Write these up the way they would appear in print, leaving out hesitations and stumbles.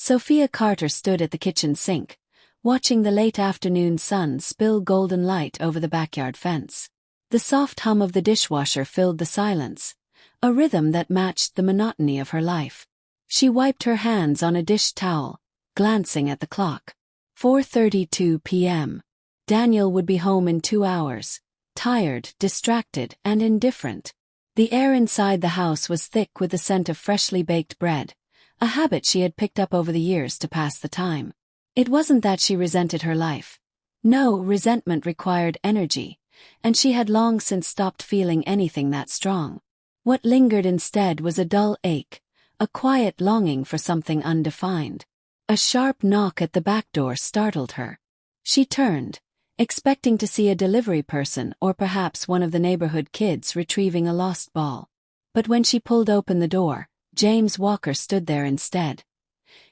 Sophia Carter stood at the kitchen sink, watching the late afternoon sun spill golden light over the backyard fence. The soft hum of the dishwasher filled the silence, a rhythm that matched the monotony of her life. She wiped her hands on a dish towel, glancing at the clock. 4:32 p.m. Daniel would be home in 2 hours, tired, distracted, and indifferent. The air inside the house was thick with the scent of freshly baked bread, a habit she had picked up over the years to pass the time. It wasn't that she resented her life. No, resentment required energy, and she had long since stopped feeling anything that strong. What lingered instead was a dull ache, a quiet longing for something undefined. A sharp knock at the back door startled her. She turned, expecting to see a delivery person or perhaps one of the neighborhood kids retrieving a lost ball. But when she pulled open the door, James Walker stood there instead,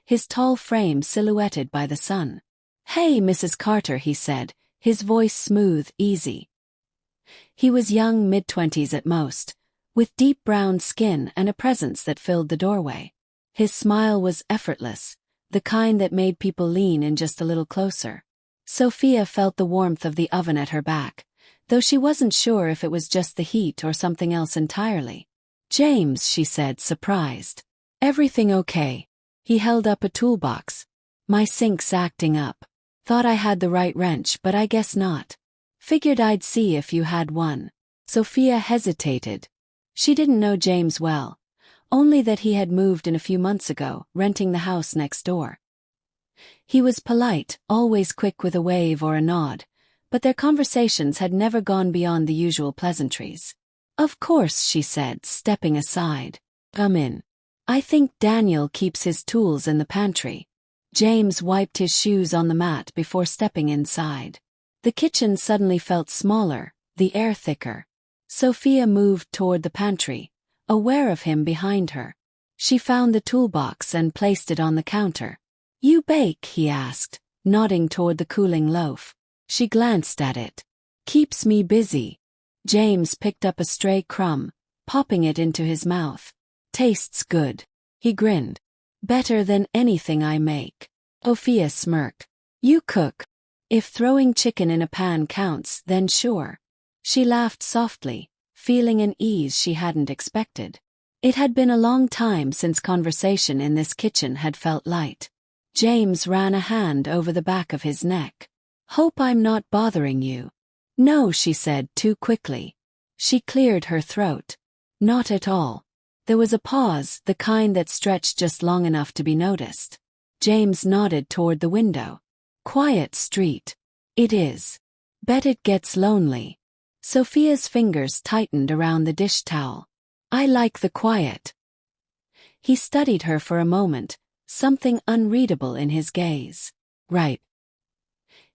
his tall frame silhouetted by the sun. "Hey, Mrs. Carter," he said, his voice smooth, easy. He was young, mid-20s at most, with deep brown skin and a presence that filled the doorway. His smile was effortless, the kind that made people lean in just a little closer. Sophia felt the warmth of the oven at her back, though she wasn't sure if it was just the heat or something else entirely. "James," she said, surprised. "Everything okay?" He held up a toolbox. "My sink's acting up. Thought I had the right wrench, but I guess not. Figured I'd see if you had one." Sophia hesitated. She didn't know James well, only that he had moved in a few months ago, renting the house next door. He was polite, always quick with a wave or a nod, but their conversations had never gone beyond the usual pleasantries. "Of course," she said, stepping aside. "Come in. I think Daniel keeps his tools in the pantry." James wiped his shoes on the mat before stepping inside. The kitchen suddenly felt smaller, the air thicker. Sophia moved toward the pantry, aware of him behind her. She found the toolbox and placed it on the counter. "You bake?" he asked, nodding toward the cooling loaf. She glanced at it. "Keeps me busy." James picked up a stray crumb, popping it into his mouth. "Tastes good." He grinned. "Better than anything I make." Sophia smirked. "You cook?" "If throwing chicken in a pan counts, then sure." She laughed softly, feeling an ease she hadn't expected. It had been a long time since conversation in this kitchen had felt light. James ran a hand over the back of his neck. "Hope I'm not bothering you." "No," she said too quickly. She cleared her throat. "Not at all." There was a pause, the kind that stretched just long enough to be noticed. James nodded toward the window. "Quiet street." "It is. Bet it gets lonely." Sophia's fingers tightened around the dish towel. "I like the quiet." He studied her for a moment, something unreadable in his gaze. "Right."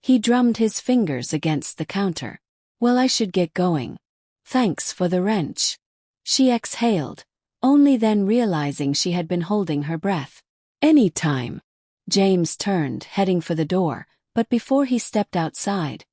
He drummed his fingers against the counter. "Well, I should get going. Thanks for the wrench." She exhaled, only then realizing she had been holding her breath. "Anytime." James turned, heading for the door, but before he stepped outside,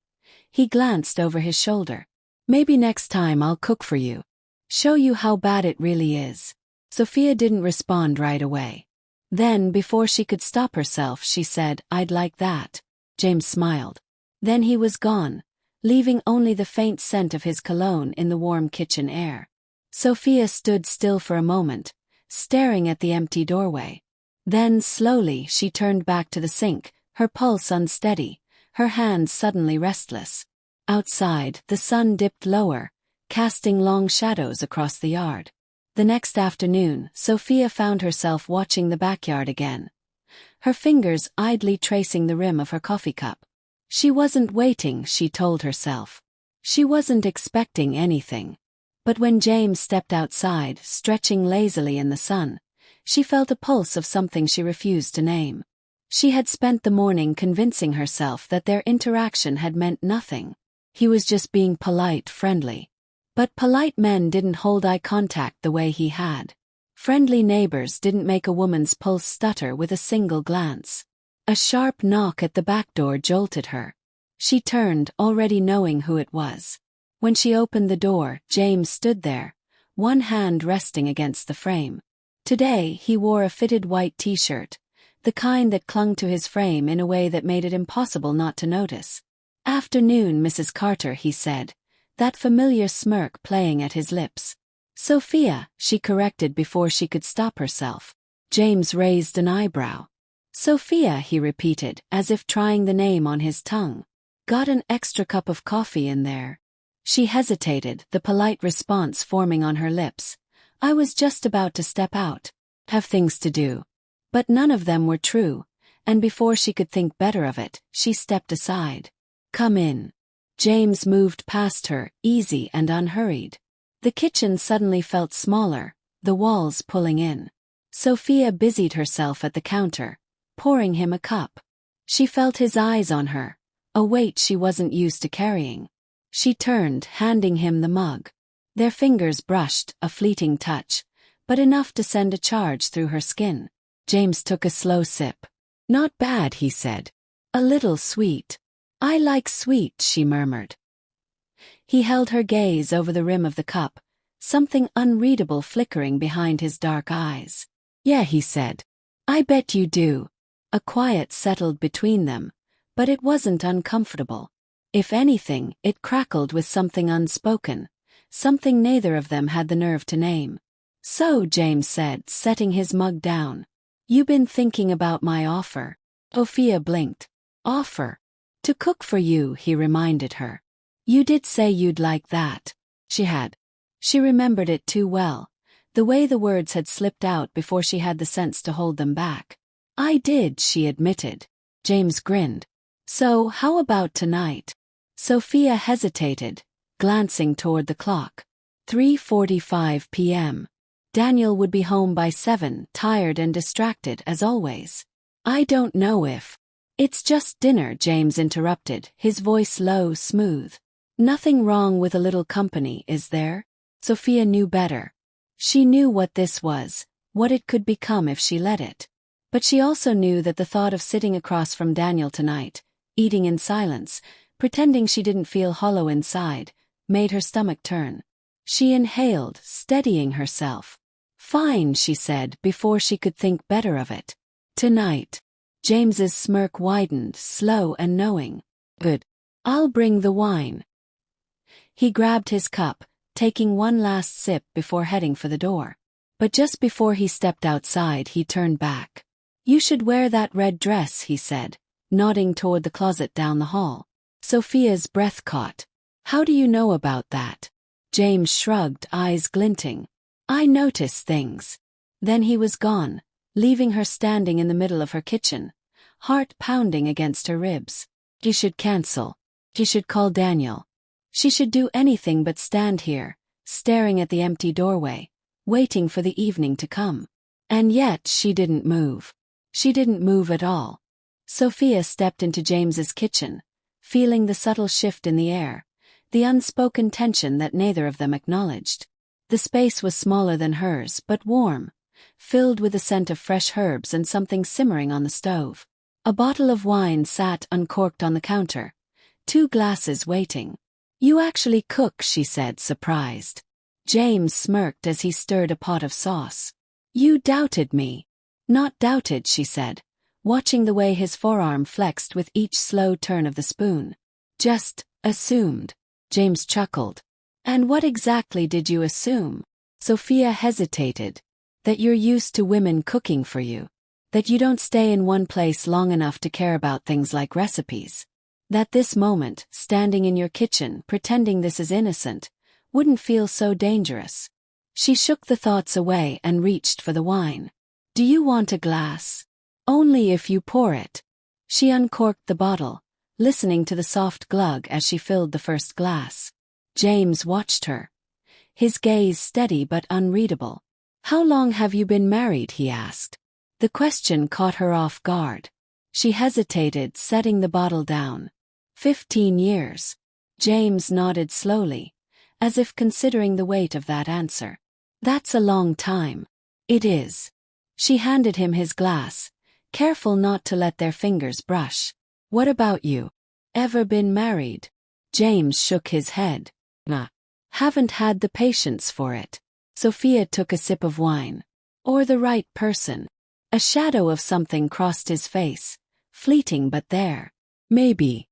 he glanced over his shoulder. "Maybe next time I'll cook for you. Show you how bad it really is." Sophia didn't respond right away. Then, before she could stop herself, she said, "I'd like that." James smiled. Then he was gone, leaving only the faint scent of his cologne in the warm kitchen air. Sophia stood still for a moment, staring at the empty doorway. Then, slowly, she turned back to the sink, her pulse unsteady, her hands suddenly restless. Outside, the sun dipped lower, casting long shadows across the yard. The next afternoon, Sophia found herself watching the backyard again, her fingers idly tracing the rim of her coffee cup. She wasn't waiting, she told herself. She wasn't expecting anything. But when James stepped outside, stretching lazily in the sun, she felt a pulse of something she refused to name. She had spent the morning convincing herself that their interaction had meant nothing. He was just being polite, friendly. But polite men didn't hold eye contact the way he had. Friendly neighbors didn't make a woman's pulse stutter with a single glance. A sharp knock at the back door jolted her. She turned, already knowing who it was. When she opened the door, James stood there, one hand resting against the frame. Today he wore a fitted white t-shirt, the kind that clung to his frame in a way that made it impossible not to notice. "Afternoon, Mrs. Carter," he said, that familiar smirk playing at his lips. "Sophia," she corrected before she could stop herself. James raised an eyebrow. "Sophia," he repeated, as if trying the name on his tongue. "Got an extra cup of coffee in there?" She hesitated, the polite response forming on her lips. "I was just about to step out. Have things to do." But none of them were true, and before she could think better of it, she stepped aside. "Come in." James moved past her, easy and unhurried. The kitchen suddenly felt smaller, the walls pulling in. Sophia busied herself at the counter, pouring him a cup. She felt his eyes on her, a weight she wasn't used to carrying. She turned, handing him the mug. Their fingers brushed, a fleeting touch, but enough to send a charge through her skin. James took a slow sip. "Not bad," he said. "A little sweet." "I like sweet," she murmured. He held her gaze over the rim of the cup, something unreadable flickering behind his dark eyes. "Yeah," he said. "I bet you do." A quiet settled between them, but it wasn't uncomfortable. If anything, it crackled with something unspoken, something neither of them had the nerve to name. "So," James said, setting his mug down, "you been thinking about my offer?" Sophia blinked. "Offer?" "To cook for you," he reminded her. "You did say you'd like that." She had. She remembered it too well, the way the words had slipped out before she had the sense to hold them back. "I did," she admitted. James grinned. "So, how about tonight?" Sophia hesitated, glancing toward the clock. 3:45 p.m. Daniel would be home by 7, tired and distracted as always. "I don't know if..." "It's just dinner," James interrupted, his voice low, smooth. "Nothing wrong with a little company, is there?" Sophia knew better. She knew what this was, what it could become if she let it. But she also knew that the thought of sitting across from Daniel tonight, eating in silence, pretending she didn't feel hollow inside, made her stomach turn. She inhaled, steadying herself. "Fine," she said before she could think better of it. "Tonight." James's smirk widened, slow and knowing. "Good. I'll bring the wine." He grabbed his cup, taking one last sip before heading for the door. But just before he stepped outside, he turned back. "You should wear that red dress," he said, nodding toward the closet down the hall. Sophia's breath caught. "How do you know about that?" James shrugged, eyes glinting. "I notice things." Then he was gone, leaving her standing in the middle of her kitchen, heart pounding against her ribs. She should cancel. She should call Daniel. She should do anything but stand here, staring at the empty doorway, waiting for the evening to come. And yet she didn't move. She didn't move at all. Sophia stepped into James's kitchen, feeling the subtle shift in the air, the unspoken tension that neither of them acknowledged. The space was smaller than hers, but warm, filled with the scent of fresh herbs and something simmering on the stove. A bottle of wine sat uncorked on the counter, 2 glasses waiting. "You actually cook," she said, surprised. James smirked as he stirred a pot of sauce. "You doubted me." "Not doubted," she said, watching the way his forearm flexed with each slow turn of the spoon. "Just assumed." James chuckled. "And what exactly did you assume?" Sophia hesitated. "That you're used to women cooking for you. That you don't stay in one place long enough to care about things like recipes. That this moment, standing in your kitchen, pretending this is innocent, wouldn't feel so dangerous." She shook the thoughts away and reached for the wine. "Do you want a glass?" "Only if you pour it." She uncorked the bottle, listening to the soft glug as she filled the first glass. James watched her, his gaze steady but unreadable. "How long have you been married?" he asked. The question caught her off guard. She hesitated, setting the bottle down. 15 years. James nodded slowly, as if considering the weight of that answer. "That's a long time." "It is." She handed him his glass, careful not to let their fingers brush. "What about you? Ever been married?" James shook his head. "Nah. Haven't had the patience for it." Sophia took a sip of wine. "Or the right person." A shadow of something crossed his face, fleeting but there. Maybe.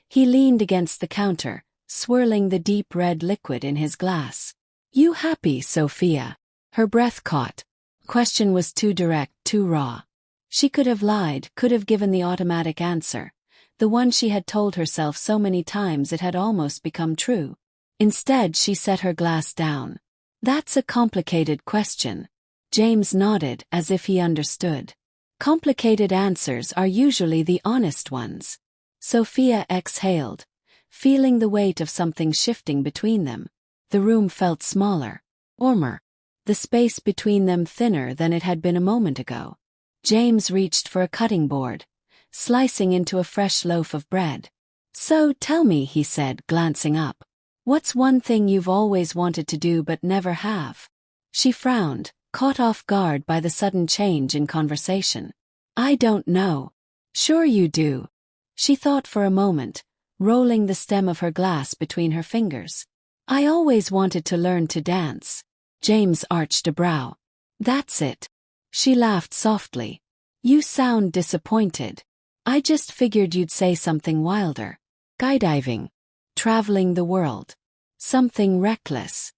He leaned against the counter, swirling the deep red liquid in his glass. You happy, Sophia? Her breath caught. Question was too direct, too raw. She could have lied, could have given the automatic answer, the one she had told herself so many times it had almost become true. Instead, she set her glass down. That's a complicated question. James nodded as if he understood. Complicated answers are usually the honest ones. Sophia exhaled, feeling the weight of something shifting between them. The room felt smaller, warmer, the space between them thinner than it had been a moment ago. James reached for a cutting board, slicing into a fresh loaf of bread. So tell me, he said, glancing up. What's one thing you've always wanted to do but never have? She frowned, caught off guard by the sudden change in conversation. I don't know. Sure you do. She thought for a moment, rolling the stem of her glass between her fingers. I always wanted to learn to dance. James arched a brow. That's it. She laughed softly. You sound disappointed. I just figured you'd say something wilder. Skydiving. Traveling the world. Something reckless.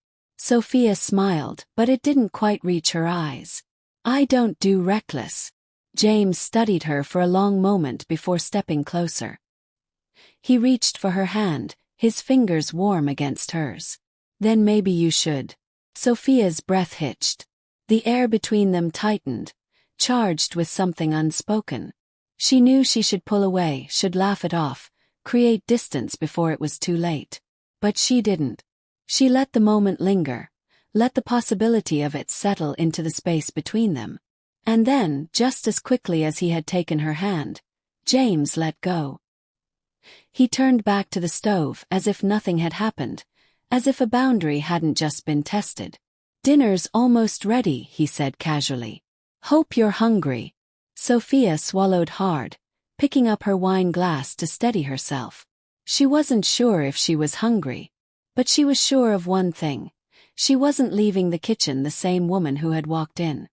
Sophia smiled, but it didn't quite reach her eyes. I don't do reckless. James studied her for a long moment before stepping closer. He reached for her hand, his fingers warm against hers. Then maybe you should. Sophia's breath hitched. The air between them tightened, charged with something unspoken. She knew she should pull away, should laugh it off, create distance before it was too late. But she didn't. She let the moment linger, let the possibility of it settle into the space between them. And then, just as quickly as he had taken her hand, James let go. He turned back to the stove as if nothing had happened, as if a boundary hadn't just been tested. Dinner's almost ready, he said casually. Hope you're hungry. Sophia swallowed hard, picking up her wine glass to steady herself. She wasn't sure if she was hungry, but she was sure of one thing. She wasn't leaving the kitchen the same woman who had walked in.